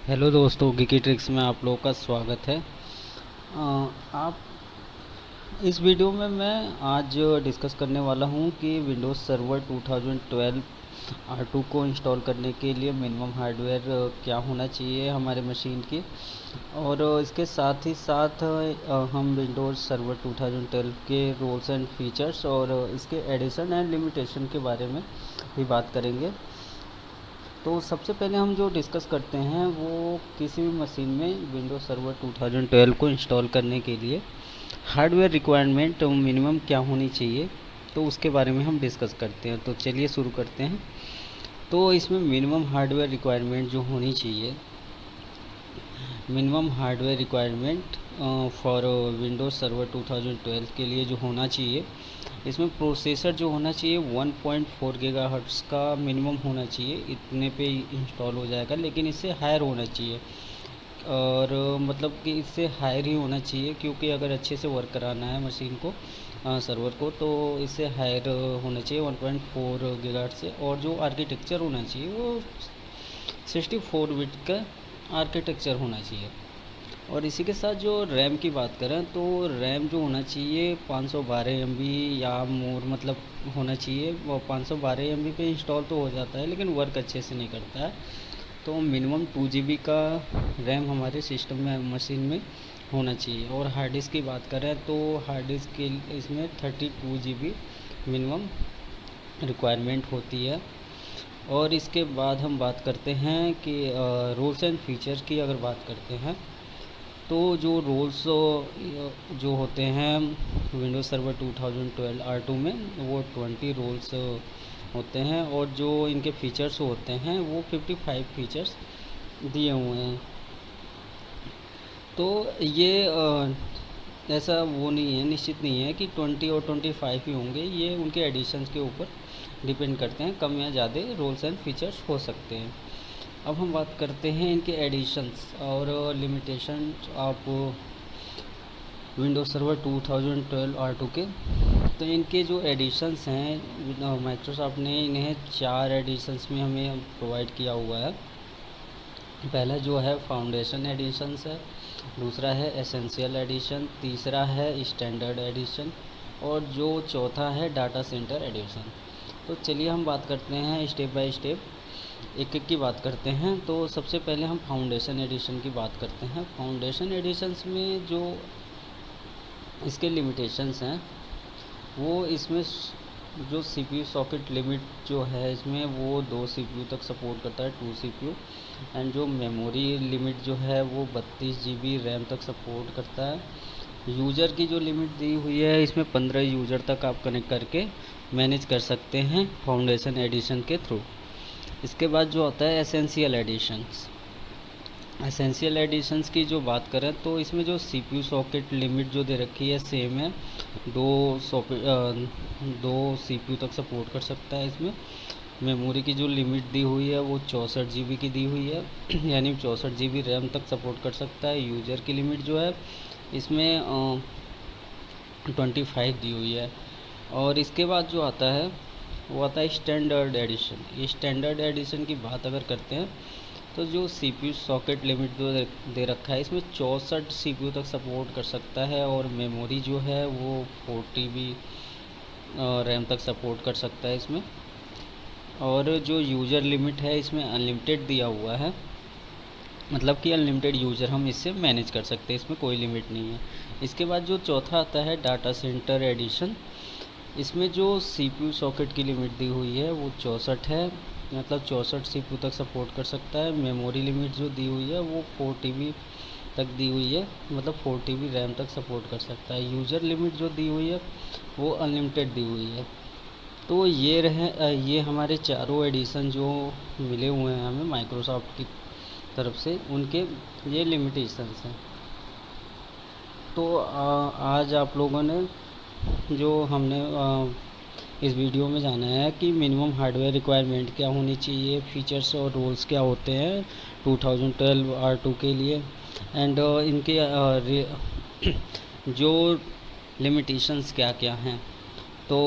Hello दोस्तों, geeky tricks में आप लोगों का स्वागत है। आप इस वीडियो में मैं आज डिस्कस करने वाला हूं कि विंडोज़ सर्वर 2012 R2 को इंस्टॉल करने के लिए मिनिमम हार्डवेयर क्या होना चाहिए हमारे मशीन की, और इसके साथ ही साथ हम विंडोज़ सर्वर 2012 के रोल्स एंड फीचर्स और इसके एडिशन एंड लिमिटेशन के बारे में भी बात करेंगे। तो सबसे पहले हम जो डिस्कस करते हैं वो किसी भी मशीन में विंडोज सर्वर 2012 को इंस्टॉल करने के लिए हार्डवेयर रिक्वायरमेंट मिनिमम क्या होनी चाहिए, तो उसके बारे में हम डिस्कस करते हैं। तो चलिए शुरू करते हैं। तो इसमें मिनिमम हार्डवेयर रिक्वायरमेंट जो होनी चाहिए, minimum hardware requirement for Windows server 2012 के लिए जो होना चाहिए, इसमें प्रोसेसर जो होना चाहिए 1.4 गीगाहर्ट्ज़ का मिनिमम होना चाहिए। इतने पे इंस्टॉल हो जाएगा, लेकिन इससे हायर होना चाहिए। और मतलब कि इससे हायर ही होना चाहिए, क्योंकि अगर अच्छे से वर्क कराना है मशीन को, सर्वर को, तो इससे हायर होना चाहिए 1.4 गीगाहर्ट्ज़ से। और जो आर्किटेक्चर होना चाहिए वो 64 बिट का आर्किटेक्चर होना चाहिए। और इसी के साथ जो रैम की बात करें तो रैम जो होना चाहिए 512 MB या मोर मतलब होना चाहिए। वो 512 MB पे इंस्टॉल तो हो जाता है, लेकिन वर्क अच्छे से नहीं करता है। तो मिनिमम 2 GB का रैम हमारे सिस्टम में, मशीन में होना चाहिए। और हार्ड डिस्क की बात करें तो हार्ड डिस्क के इसमें 32 GB मिनिमम रिक्वायरमेंट होती है। और इसके बाद हम बात करते हैं कि रोल्स एंड फीचर की अगर बात करते हैं तो जो रोल्स जो होते हैं विंडोज सर्वर 2012 R2 में, वो 20 रोल्स होते हैं। और जो इनके फीचर्स होते हैं वो 55 फीचर्स दिए हुए हैं। तो ये ऐसा वो नहीं है, निश्चित नहीं है कि 20 और 25 ही होंगे। ये उनके एडिशंस के ऊपर डिपेंड करते हैं, कम या ज़्यादा रोल्स एंड फीचर्स हो सकते हैं। अब हम बात करते हैं इनके एडिशंस और लिमिटेशन आप विंडोज सर्वर 2012 R2 के। तो इनके जो एडिशंस हैं, माइक्रोसॉफ्ट ने इन्हें 4 एडिशंस में हमें प्रोवाइड किया हुआ है। पहला जो है फाउंडेशन एडिशंस है, दूसरा है एसेंशियल एडिशन, तीसरा है स्टैंडर्ड एडिशन, और जो चौथा है डाटा सेंटर एडिशन। तो चलिए हम बात करते हैं स्टेप बाय स्टेप, एक एक की बात करते हैं। तो सबसे पहले हम फाउंडेशन एडिशन की बात करते हैं। फाउंडेशन एडिशंस में जो इसके लिमिटेशंस हैं वो इसमें जो CPU सॉकेट लिमिट जो है इसमें वो 2 CPU तक सपोर्ट करता है, 2 CPU। एंड जो मेमोरी लिमिट जो है वो 32 GB रैम तक सपोर्ट करता है। यूज़र की जो लिमिट दी हुई है इसमें 15 यूज़र तक आप कनेक्ट करके मैनेज कर सकते हैं फाउंडेशन एडिशन के थ्रू। इसके बाद जो आता है एसेंशियल एडिशंस। एसेंशियल एडिशंस की जो बात करें तो इसमें जो CPU सॉकेट लिमिट जो दे रखी है सेम है, दो CPU तक सपोर्ट कर सकता है इसमें। मेमोरी की जो लिमिट दी हुई है वो 64 GB की दी हुई है यानी 64 GB रैम तक सपोर्ट कर सकता है। यूज़र की लिमिट जो है इसमें 25 दी हुई है। और इसके बाद जो आता है वो आता है स्टैंडर्ड एडिशन। ये स्टैंडर्ड एडिशन की बात अगर करते हैं तो जो CPU सॉकेट लिमिट जो दे रखा है इसमें 64 CPU तक सपोर्ट कर सकता है। और मेमोरी जो है वो 4 TB रैम तक सपोर्ट कर सकता है इसमें। और जो यूज़र लिमिट है इसमें अनलिमिटेड दिया हुआ है, मतलब कि अनलिमिटेड यूज़र हम इससे मैनेज कर सकते हैं, इसमें कोई लिमिट नहीं है। इसके बाद जो चौथा आता है डाटा सेंटर एडिशन। इसमें जो CPU सॉकेट की लिमिट दी हुई है वो 64 है, मतलब 64 CPU तक सपोर्ट कर सकता है। मेमोरी लिमिट जो दी हुई है वो 4 TB तक दी हुई है, मतलब 4 TB रैम तक सपोर्ट कर सकता है। यूज़र लिमिट जो दी हुई है वो अनलिमिटेड दी हुई है। तो ये हमारे चारों एडिशन जो मिले हुए हैं हमें माइक्रोसॉफ्ट की तरफ से, उनके ये लिमिटेशंस हैं। तो आज आप लोगों ने जो हमने इस वीडियो में जाना है कि मिनिमम हार्डवेयर रिक्वायरमेंट क्या होनी चाहिए, फीचर्स और रोल्स क्या होते हैं 2012 R2 के लिए, एंड इनके जो लिमिटेशंस क्या क्या हैं। तो